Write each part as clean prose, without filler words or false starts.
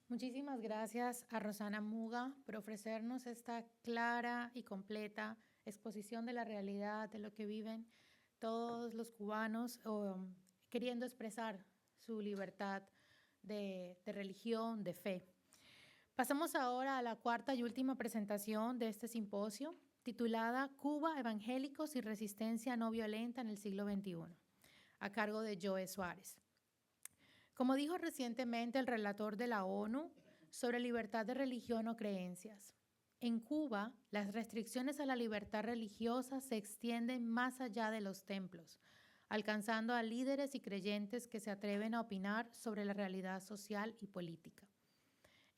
Muchísimas gracias a Rosana Muga por ofrecernos esta clara y completa exposición de la realidad, de lo que viven todos los cubanos queriendo expresar su libertad de religión, de fe. Pasamos ahora a la cuarta y última presentación de este simposio, titulada Cuba, Evangélicos y Resistencia No Violenta en el siglo XXI, a cargo de Joe Suárez. Como dijo recientemente el relator de la ONU sobre libertad de religión o creencias, en Cuba las restricciones a la libertad religiosa se extienden más allá de los templos, alcanzando a líderes y creyentes que se atreven a opinar sobre la realidad social y política.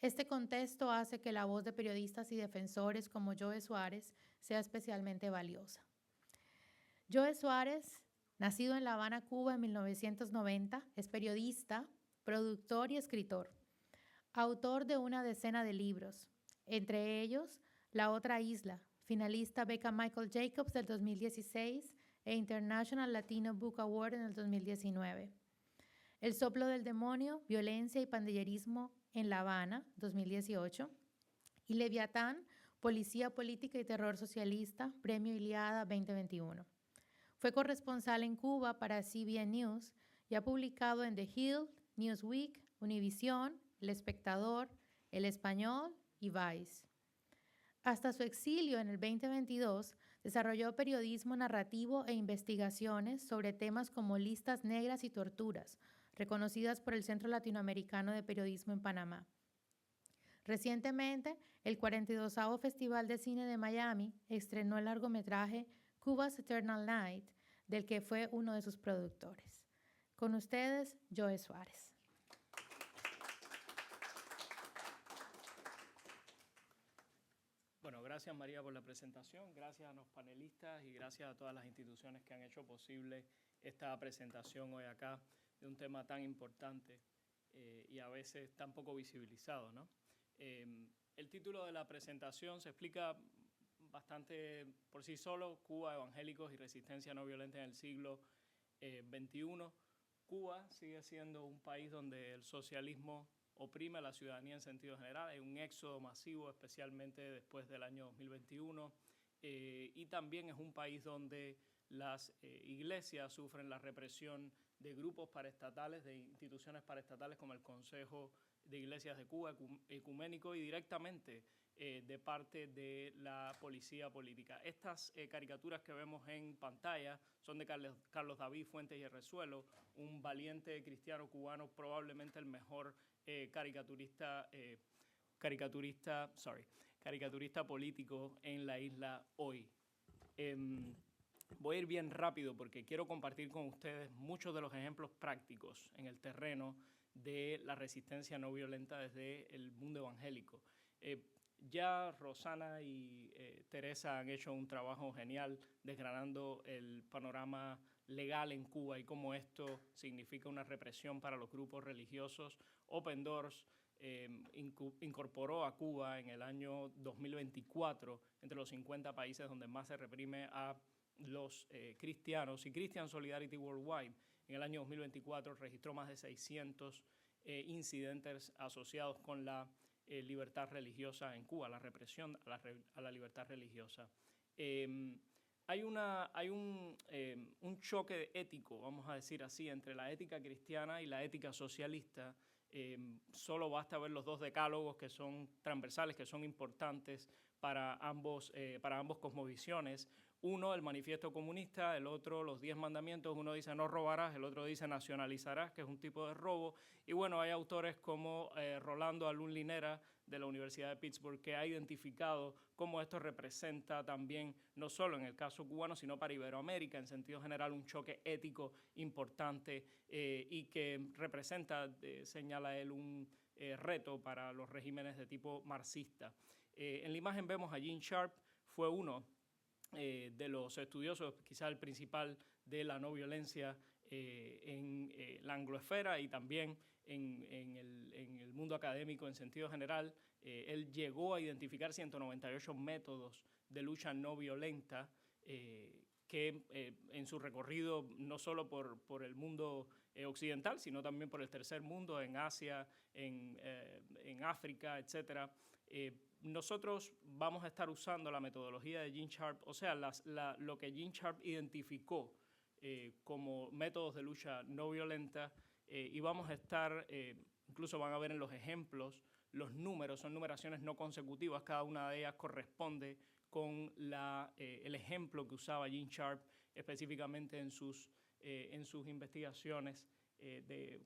Este contexto hace que la voz de periodistas y defensores como Joe Suárez sea especialmente valiosa. Joe Suárez, nacido en La Habana, Cuba en 1990, es periodista, productor y escritor, autor de una decena de libros, entre ellos La Otra Isla, finalista beca Michael Jacobs del 2016 e International Latino Book Award en el 2019. El soplo del demonio, violencia y pandillerismo en La Habana, 2018. Y Leviatán, policía política y terror socialista, premio Iliada 2021. Fue corresponsal en Cuba para CBN News y ha publicado en The Hill, Newsweek, Univision, El Espectador, El Español y Vice. Hasta su exilio en el 2022, desarrolló periodismo narrativo e investigaciones sobre temas como listas negras y torturas, reconocidas por el Centro Latinoamericano de Periodismo en Panamá. Recientemente, el 42º Festival de Cine de Miami estrenó el largometraje Cuba's Eternal Night, del que fue uno de sus productores. Con ustedes, Joe Suárez. Bueno, gracias María por la presentación, gracias a los panelistas y gracias a todas las instituciones que han hecho posible esta presentación hoy acá de un tema tan importante y a veces tan poco visibilizado, ¿no? El título de la presentación se explica bastante por sí solo: Cuba, evangélicos y resistencia no violenta en el siglo XXI. Cuba sigue siendo un país donde el socialismo oprime a la ciudadanía en sentido general. Hay un éxodo masivo, especialmente después del año 2021, y también es un país donde las iglesias sufren la represión de grupos paraestatales, de instituciones paraestatales como el Consejo de Iglesias de Cuba, ecuménico, y directamente de parte de la policía política. Estas caricaturas que vemos en pantalla son de Carlos David Fuentes y Resuelo, un valiente cristiano cubano, probablemente el mejor caricaturista político en la isla hoy. Voy a ir bien rápido porque quiero compartir con ustedes muchos de los ejemplos prácticos en el terreno de la resistencia no violenta desde el mundo evangélico. Ya Rosana y Teresa han hecho un trabajo genial desgranando el panorama legal en Cuba y cómo esto significa una represión para los grupos religiosos. Open Doors incorporó a Cuba en el año 2024 entre los 50 países donde más se reprime a los cristianos, y Christian Solidarity Worldwide en el año 2024 registró más de 600 incidentes asociados con la libertad religiosa en Cuba, la represión a la libertad religiosa. Hay un choque ético, vamos a decir así, entre la ética cristiana y la ética socialista. Solo basta ver los dos decálogos que son transversales, que son importantes para ambos cosmovisiones. Uno, el manifiesto comunista; el otro, los 10 mandamientos. Uno dice no robarás, el otro dice nacionalizarás, que es un tipo de robo. Y bueno, hay autores como Rolando Alun Linera de la Universidad de Pittsburgh que ha identificado cómo esto representa también, no solo en el caso cubano, sino para Iberoamérica en sentido general, un choque ético importante y que representa, señala él, un reto para los regímenes de tipo marxista. En la imagen vemos a Gene Sharp, fue uno de los estudiosos, quizá el principal, de la no violencia en la angloesfera y también en el mundo académico en sentido general. Él llegó a identificar 198 métodos de lucha no violenta que en su recorrido no solo por el mundo occidental, sino también por el tercer mundo, en Asia, en África, etc. Nosotros vamos a estar usando la metodología de Gene Sharp, o sea, lo que Gene Sharp identificó como métodos de lucha no violenta, y vamos a estar, incluso van a ver en los ejemplos, los números, son numeraciones no consecutivas, cada una de ellas corresponde con el ejemplo que usaba Gene Sharp específicamente en sus investigaciones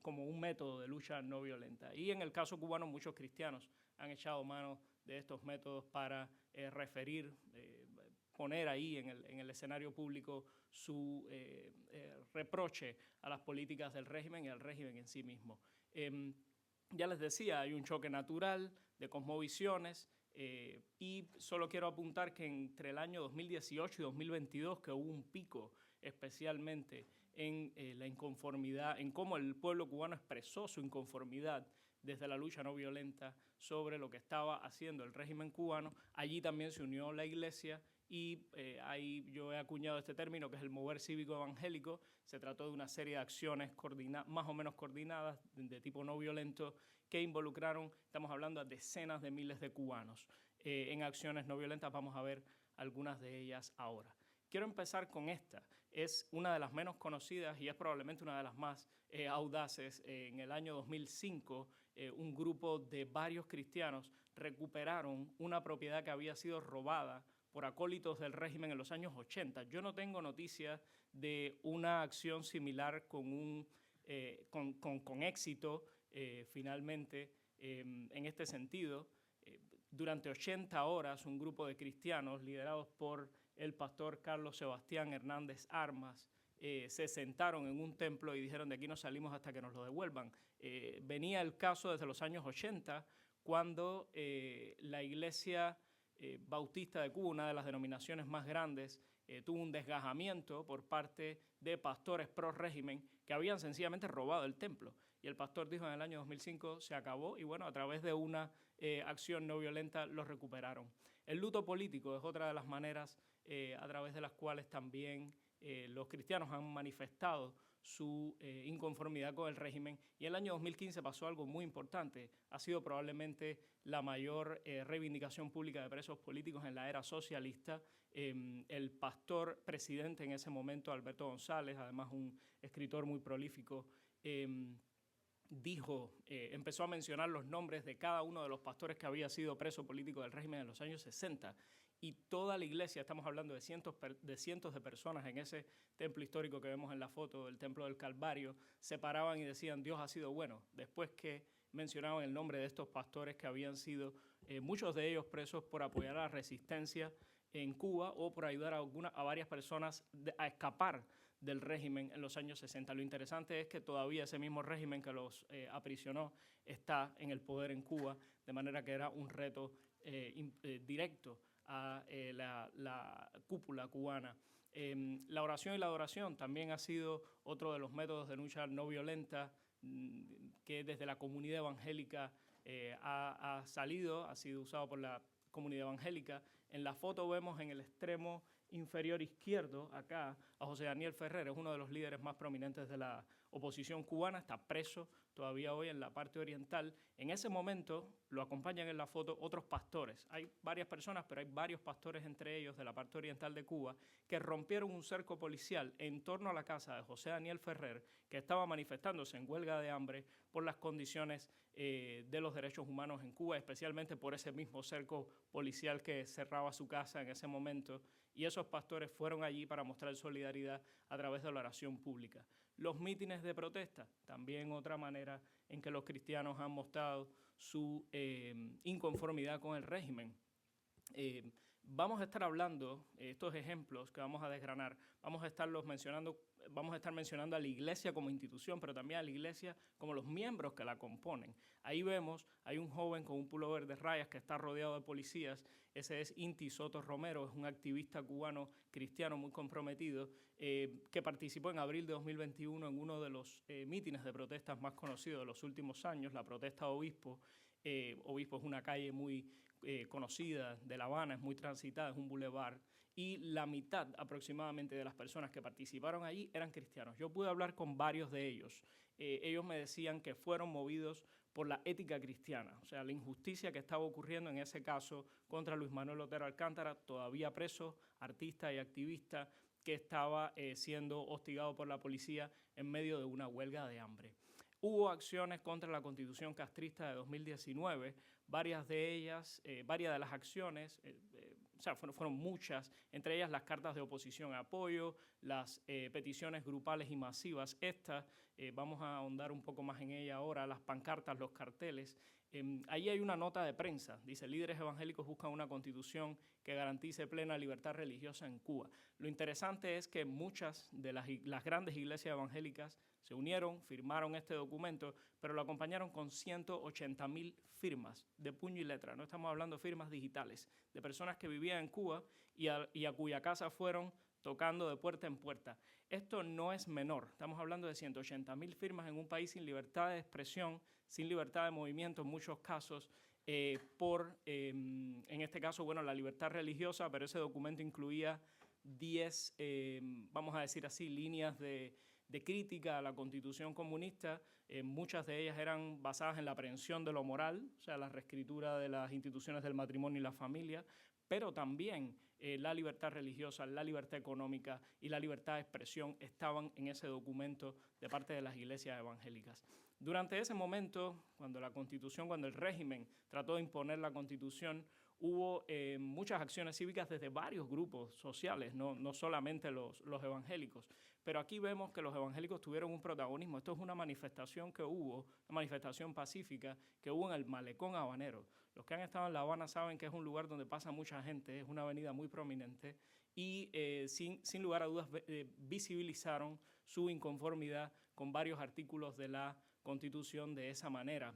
como un método de lucha no violenta. Y en el caso cubano, muchos cristianos han echado mano de estos métodos para referir, poner ahí en el escenario público su reproche a las políticas del régimen y al régimen en sí mismo. Ya les decía, hay un choque natural de cosmovisiones, y solo quiero apuntar que entre el año 2018 y 2022, que hubo un pico especialmente en la inconformidad, en cómo el pueblo cubano expresó su inconformidad desde la lucha no violenta sobre lo que estaba haciendo el régimen cubano. Allí también se unió la Iglesia y ahí yo he acuñado este término que es el mover cívico evangélico. Se trató de una serie de acciones más o menos coordinadas de tipo no violento que involucraron, estamos hablando, a decenas de miles de cubanos en acciones no violentas. Vamos a ver algunas de ellas ahora. Quiero empezar con esta. Es una de las menos conocidas y es probablemente una de las más audaces. En el año 2005, un grupo de varios cristianos recuperaron una propiedad que había sido robada por acólitos del régimen en los años 80. Yo no tengo noticia de una acción similar con éxito finalmente en este sentido. Durante 80 horas, un grupo de cristianos liderados por el pastor Carlos Sebastián Hernández Armas se sentaron en un templo y dijeron: de aquí no salimos hasta que nos lo devuelvan. Venía el caso desde los años 80, cuando la Iglesia Bautista de Cuba, una de las denominaciones más grandes, tuvo un desgajamiento por parte de pastores pro régimen que habían sencillamente robado el templo. Y el pastor dijo en el año 2005: se acabó, y bueno, a través de una acción no violenta lo recuperaron. El luto político es otra de las maneras a través de las cuales también los cristianos han manifestado su inconformidad con el régimen. Y en el año 2015 pasó algo muy importante. Ha sido probablemente la mayor reivindicación pública de presos políticos en la era socialista. El pastor presidente en ese momento, Alberto González, además un escritor muy prolífico, empezó a mencionar los nombres de cada uno de los pastores que había sido preso político del régimen en los años 60. Y toda la iglesia, estamos hablando de cientos de personas en ese templo histórico que vemos en la foto, el Templo del Calvario, se paraban y decían: Dios ha sido bueno. Después que mencionaban el nombre de estos pastores que habían sido, muchos de ellos presos por apoyar a la resistencia en Cuba o por ayudar a varias personas a escapar del régimen en los años 60. Lo interesante es que todavía ese mismo régimen que los aprisionó está en el poder en Cuba, de manera que era un reto directo a la cúpula cubana. La oración y la adoración también ha sido otro de los métodos de lucha no violenta que desde la comunidad evangélica ha sido usado por la comunidad evangélica. En la foto vemos en el extremo inferior izquierdo, acá, a José Daniel Ferrer. Es uno de los líderes más prominentes de la oposición cubana, está preso todavía hoy en la parte oriental. En ese momento lo acompañan en la foto otros pastores. Hay varias personas, pero hay varios pastores entre ellos de la parte oriental de Cuba que rompieron un cerco policial en torno a la casa de José Daniel Ferrer, que estaba manifestándose en huelga de hambre por las condiciones de los derechos humanos en Cuba, especialmente por ese mismo cerco policial que cerraba su casa en ese momento. Y esos pastores fueron allí para mostrar solidaridad a través de la oración pública. Los mítines de protesta, también otra manera en que los cristianos han mostrado su inconformidad con el régimen. Vamos a estar hablando, estos ejemplos que vamos a desgranar, vamos a estar mencionando a la iglesia como institución, pero también a la iglesia como los miembros que la componen. Ahí vemos, hay un joven con un pullover de rayas que está rodeado de policías. Ese es Inti Soto Romero, es un activista cubano cristiano muy comprometido que participó en abril de 2021 en uno de los mítines de protestas más conocidos de los últimos años, la protesta Obispo. Obispo es una calle muy conocida de La Habana, es muy transitada, es un bulevar, y la mitad aproximadamente de las personas que participaron allí eran cristianos. Yo pude hablar con varios de ellos. Ellos me decían que fueron movidos por la ética cristiana, o sea, la injusticia que estaba ocurriendo en ese caso contra Luis Manuel Otero Alcántara, todavía preso, artista y activista, que estaba siendo hostigado por la policía en medio de una huelga de hambre. Hubo acciones contra la Constitución castrista de 2019, varias de las acciones, fueron muchas, entre ellas las cartas de oposición a apoyo, las peticiones grupales y masivas, vamos a ahondar un poco más en ella ahora, las pancartas, los carteles. Ahí hay una nota de prensa, dice: líderes evangélicos buscan una constitución que garantice plena libertad religiosa en Cuba. Lo interesante es que muchas de las grandes iglesias evangélicas se unieron, firmaron este documento, pero lo acompañaron con 180.000 firmas de puño y letra. No estamos hablando de firmas digitales, de personas que vivían en Cuba y a cuya casa fueron tocando de puerta en puerta. Esto no es menor. Estamos hablando de 180.000 firmas en un país sin libertad de expresión, sin libertad de movimiento en muchos casos, en este caso, bueno, la libertad religiosa, pero ese documento incluía 10, vamos a decir así, líneas de crítica a la Constitución comunista. Muchas de ellas eran basadas en la aprehensión de lo moral, o sea, la reescritura de las instituciones del matrimonio y la familia, pero también la libertad religiosa, la libertad económica y la libertad de expresión estaban en ese documento de parte de las iglesias evangélicas. Durante ese momento, cuando el régimen trató de imponer la Constitución, hubo muchas acciones cívicas desde varios grupos sociales, no solamente los evangélicos. Pero aquí vemos que los evangélicos tuvieron un protagonismo. Esto es una manifestación una manifestación pacífica que hubo en el Malecón Habanero. Los que han estado en La Habana saben que es un lugar donde pasa mucha gente, es una avenida muy prominente y sin lugar a dudas visibilizaron su inconformidad con varios artículos de la Constitución de esa manera.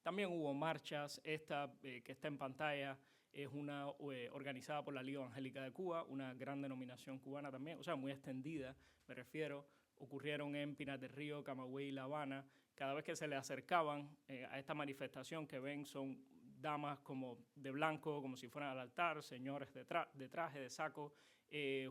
También hubo marchas, esta que está en pantalla es una organizada por la Liga Evangélica de Cuba, una gran denominación cubana también, o sea, muy extendida, me refiero. Ocurrieron en Pinar del Río, Camagüey y La Habana. Cada vez que se le acercaban a esta manifestación, que ven son damas como de blanco, como si fueran al altar, señores de traje, de saco,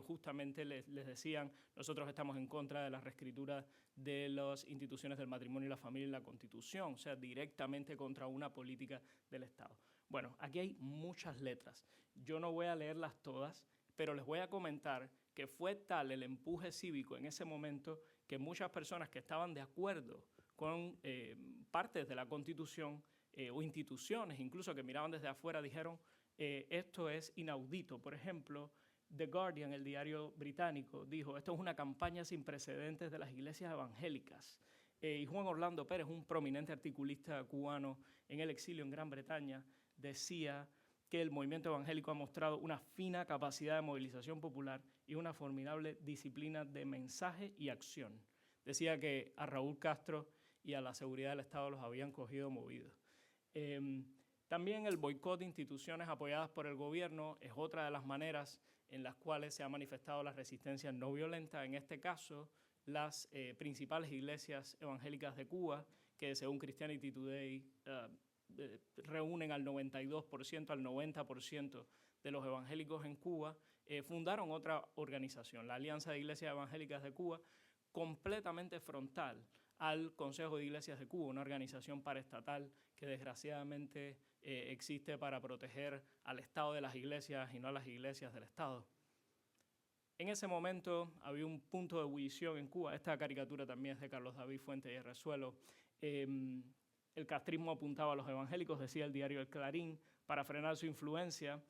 justamente les decían: nosotros estamos en contra de la reescritura de las instituciones del matrimonio y la familia en la Constitución, o sea, directamente contra una política del Estado. Bueno, aquí hay muchas letras. Yo no voy a leerlas todas, pero les voy a comentar que fue tal el empuje cívico en ese momento que muchas personas que estaban de acuerdo con partes de la Constitución o instituciones incluso que miraban desde afuera dijeron: esto es inaudito. Por ejemplo, The Guardian, el diario británico, dijo: esto es una campaña sin precedentes de las iglesias evangélicas. Y Juan Orlando Pérez, un prominente articulista cubano en el exilio en Gran Bretaña, decía que el movimiento evangélico ha mostrado una fina capacidad de movilización popular y una formidable disciplina de mensaje y acción. Decía que a Raúl Castro y a la seguridad del Estado los habían cogido movidos. También el boicot de instituciones apoyadas por el gobierno es otra de las maneras en las cuales se ha manifestado la resistencia no violenta. En este caso, las principales iglesias evangélicas de Cuba, que según Christianity Today reúnen al 92%, al 90% de los evangélicos en Cuba, fundaron otra organización, la Alianza de Iglesias Evangélicas de Cuba, completamente frontal al Consejo de Iglesias de Cuba, una organización paraestatal que desgraciadamente existe para proteger al Estado de las iglesias y no a las iglesias del Estado. En ese momento había un punto de ebullición en Cuba. Esta caricatura también es de Carlos David Fuentes y Resuelo. El castrismo apuntaba a los evangélicos, decía el diario El Clarín, para frenar su influencia.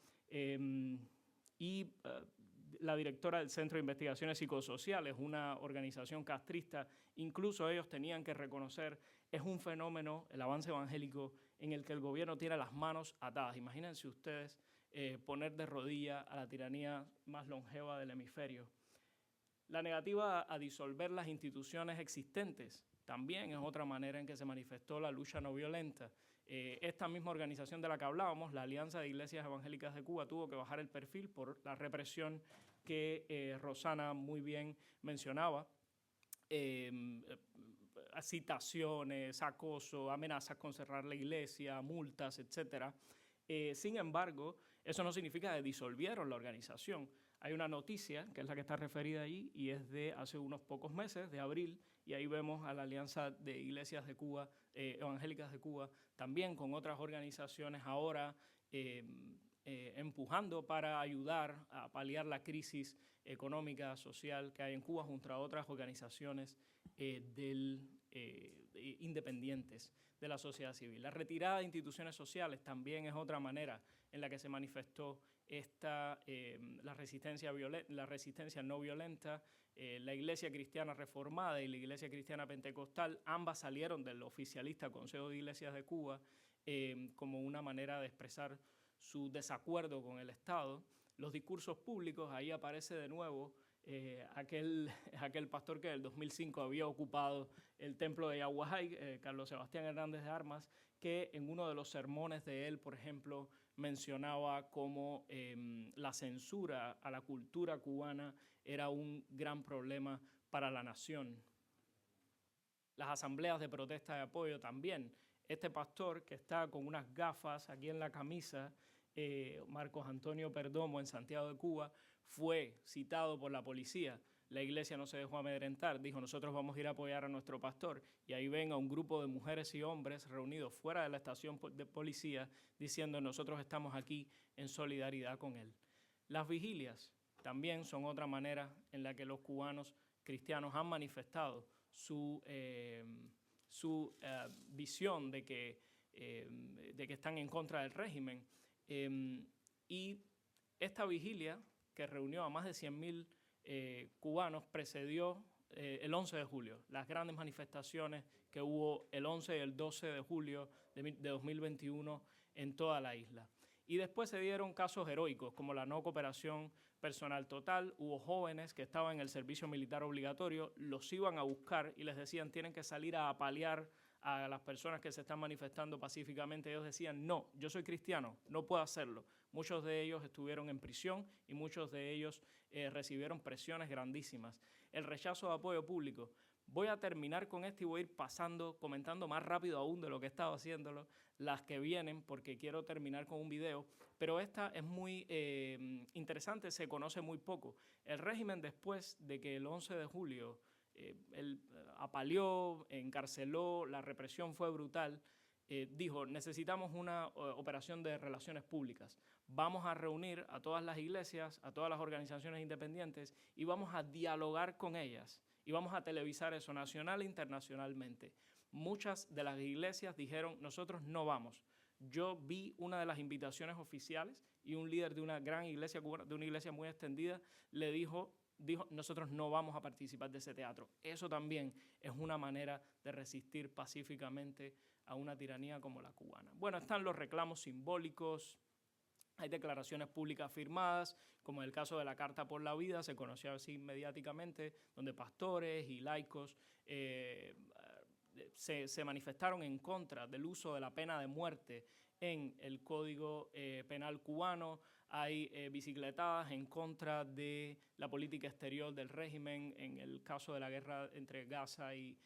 La directora del Centro de Investigaciones Psicosociales, una organización castrista, incluso ellos tenían que reconocer, es un fenómeno, el avance evangélico, en el que el gobierno tiene las manos atadas. Imagínense ustedes poner de rodillas a la tiranía más longeva del hemisferio. La negativa a disolver las instituciones existentes también es otra manera en que se manifestó la lucha no violenta. Esta misma organización de la que hablábamos, la Alianza de Iglesias Evangélicas de Cuba, tuvo que bajar el perfil por la represión que Rosana muy bien mencionaba. Citaciones, acoso, amenazas con cerrar la iglesia, multas, etc. Sin embargo, eso no significa que disolvieron la organización. Hay una noticia, que es la que está referida allí, y es de hace unos pocos meses, de abril, y ahí vemos a la Alianza de Iglesias de Cuba, Evangélicas de Cuba, también con otras organizaciones ahora empujando para ayudar a paliar la crisis económica, social que hay en Cuba, junto a otras organizaciones independientes de la sociedad civil. La retirada de instituciones sociales también es otra manera en la que se manifestó la resistencia no violenta. La Iglesia Cristiana Reformada y la Iglesia Cristiana Pentecostal, ambas salieron del oficialista Consejo de Iglesias de Cuba como una manera de expresar su desacuerdo con el Estado. Los discursos públicos, ahí aparece de nuevo aquel pastor que en el 2005 había ocupado el templo de Yaguajay, Carlos Sebastián Hernández de Armas, que en uno de los sermones de él, por ejemplo, mencionaba cómo la censura a la cultura cubana era un gran problema para la nación. Las asambleas de protesta de apoyo también. Este pastor que está con unas gafas aquí en la camisa, Marcos Antonio Perdomo, en Santiago de Cuba, fue citado por la policía. La iglesia no se dejó amedrentar, dijo: nosotros vamos a ir a apoyar a nuestro pastor. Y ahí ven a un grupo de mujeres y hombres reunidos fuera de la estación de policía diciendo: nosotros estamos aquí en solidaridad con él. Las vigilias también son otra manera en la que los cubanos cristianos han manifestado su visión de que están en contra del régimen. Y esta vigilia, que reunió a más de 100.000 cubanos, precedió el 11 de julio, las grandes manifestaciones que hubo el 11 y el 12 de julio de 2021 en toda la isla. Y después se dieron casos heroicos, como la no cooperación personal total. Hubo jóvenes que estaban en el servicio militar obligatorio, los iban a buscar y les decían: tienen que salir a apalear a las personas que se están manifestando pacíficamente. Ellos decían: no, yo soy cristiano, no puedo hacerlo. Muchos de ellos estuvieron en prisión y muchos de ellos recibieron presiones grandísimas. El rechazo de apoyo público. Voy a terminar con esto y voy a ir comentando más rápido aún de lo que he estado haciéndolo, las que vienen, porque quiero terminar con un video, pero esta es muy interesante, se conoce muy poco. El régimen, después de que el 11 de julio él apaleó, encarceló, la represión fue brutal, dijo: necesitamos una operación de relaciones públicas. Vamos a reunir a todas las iglesias, a todas las organizaciones independientes y vamos a dialogar con ellas. Y vamos a televisar eso nacional e internacionalmente. Muchas de las iglesias dijeron: nosotros no vamos. Yo vi una de las invitaciones oficiales y un líder de una gran iglesia cubana, de una iglesia muy extendida, le dijo: nosotros no vamos a participar de ese teatro. Eso también es una manera de resistir pacíficamente a una tiranía como la cubana. Bueno, están los reclamos simbólicos. Hay declaraciones públicas firmadas, como en el caso de la Carta por la Vida, se conoció así mediáticamente, donde pastores y laicos se manifestaron en contra del uso de la pena de muerte en el Código Penal cubano. Hay bicicletadas en contra de la política exterior del régimen en el caso de la guerra entre Gaza e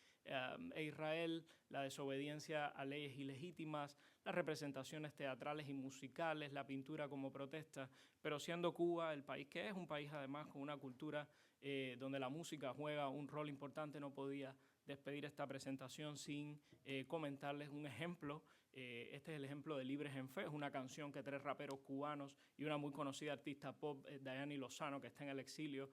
Israel, la desobediencia a leyes ilegítimas, las representaciones teatrales y musicales, la pintura como protesta, pero siendo Cuba el país que es, un país además con una cultura donde la música juega un rol importante, no podía despedir esta presentación sin comentarles un ejemplo. Este es el ejemplo de Libres en Fe, es una canción que 3 raperos cubanos y una muy conocida artista pop, Dayani Lozano, que está en el exilio,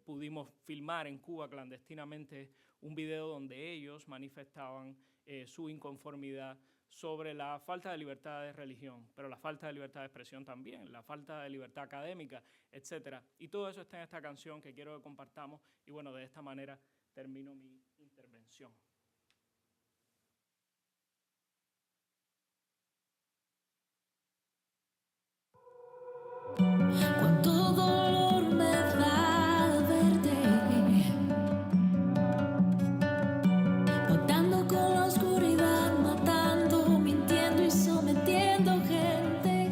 pudimos filmar en Cuba clandestinamente un video donde ellos manifestaban su inconformidad sobre la falta de libertad de religión, pero la falta de libertad de expresión también, la falta de libertad académica, etc. Y todo eso está en esta canción que quiero que compartamos y bueno, de esta manera termino mi intervención. Cuánto dolor me da verte, matando con la oscuridad, matando, mintiendo y sometiendo gente.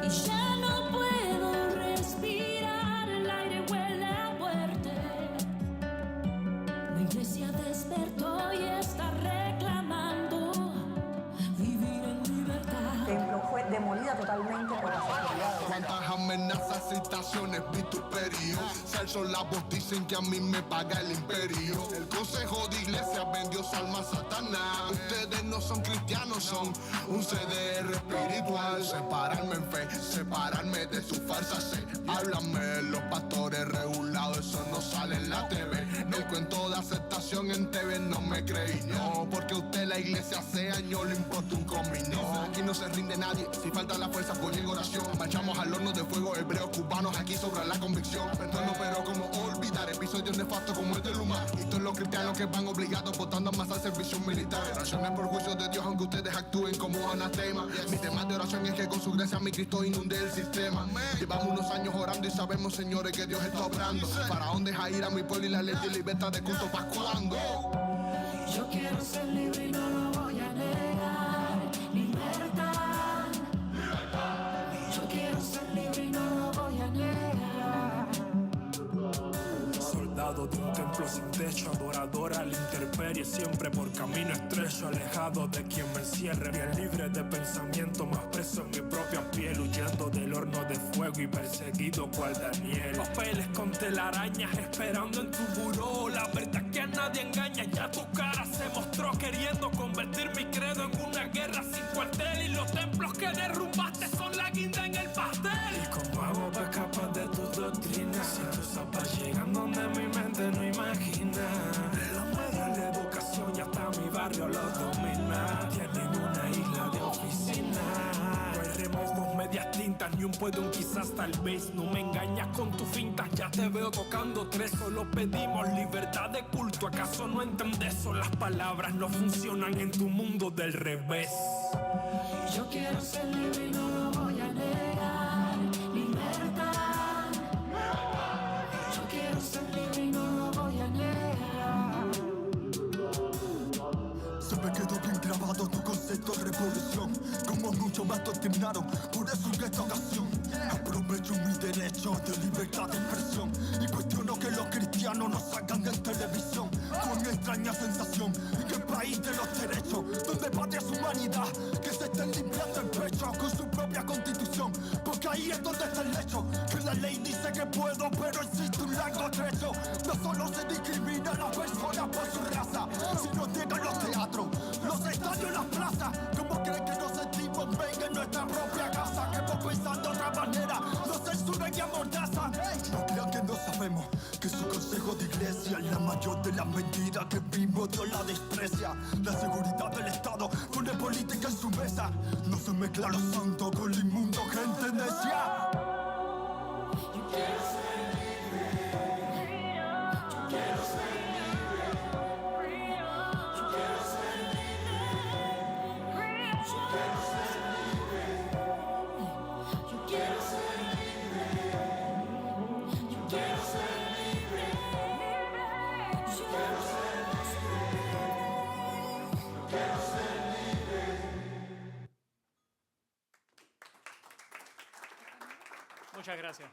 Y ya no puedo respirar, el aire huele a muerte. La iglesia despertó. vida totalmente por la seguridad. Cuántas amenazas, citaciones, vituperio. Celso la voz dicen que a mí me paga el imperio. El consejo de iglesia vendió su alma a Satanás. Ustedes no son cristianos, son un CDR espiritual. Separarme en fe, separarme de su falsa fe. Háblame, los pastores regulados, eso no sale en la TV. El cuento de aceptación en TV no me creí, no. Porque usted la iglesia hace años le importa un comino. Aquí no se rinde nadie, si falta la fuerza por en oración. Marchamos al horno de fuego, hebreos cubanos, aquí sobra la convicción. Perdón, pero como olvidar episodios nefastos como el de Luma. Y todos los cristianos que van obligados votando más al servicio militar. Oraciones por juicio de Dios, aunque ustedes actúen como anatema. Mi tema de oración es que con su gracia mi Cristo inunde el sistema. Llevamos unos años orando y sabemos, señores, que Dios está obrando. Faraón deja ir a mi pueblo y la ley de libertad de culto pa' cuando. Yo quiero ser libre y no lo voy a negar. Libertad. Yo quiero ser libre y no lo voy a negar. Soldado de un templo sin techo, adorador a la intemperie, siempre por camino estrecho, alejado de quien me encierre. Bien libre de pensamiento, más preso en mi propia piel, huyendo del horno de fuego y perseguido cual Daniel. Papeles con telarañas esperando en tu buró. La verdad que a nadie engaña, ya tu cara se mostró, queriendo convertir mi credo en una guerra sin cuartel. Y los templos que derrumbaste son la guinda en el pastel. ¿Y cómo hago para escapar de tu doctrina? Si tú zapas llegan donde mi mente no imagina. Los medios, la educación y hasta mi barrio lo domina. Tienen una isla de oficina. No hay remojos, medias tintas, ni un puede, un quizás, tal vez. No me engañas con tu fintas, ya te veo tocando tres. Solo pedimos libertad de culto, ¿acaso no entendés? Son las palabras no funcionan en tu mundo del revés. Yo quiero ser libre y no lo voy a negar. Libertad. Yo quiero ser libre y no lo voy a negar. Se me quedó bien grabado tu concepto de revolución. Como muchos me adoctrinaron, por eso en esta ocasión aprovecho mi derecho de libertad de expresión y cuestiono que los cristianos nos sacan en televisión. Con extraña sensación en el país de los derechos, donde padre su humanidad, que se estén limpiando el pecho con su propia constitución. Porque ahí es donde está el hecho, que la ley dice que puedo, pero existe un largo trecho. No solo se discrimina a las personas por su raza, sino niegan los teatros, los estadios, las plazas. ¿Cómo creen que nos sentimos bien en nuestra propia casa? Que vos pensando de otra manera, nos censuran y amordazan. No crean que no sabemos que su consejo de iglesia es la mayor de las mentiras que vivo. Dios la desprecia. La seguridad del Estado pone política en su mesa. No se mezcla lo santo con lo inmundo, gente necia. Yo quiero ser libre. Yo quiero ser libre. Yo quiero ser libre. Yo quiero ser libre. Yo quiero ser libre. Yo quiero ser libre. Yo quiero ser libre. Yo quiero ser libre. Muchas gracias.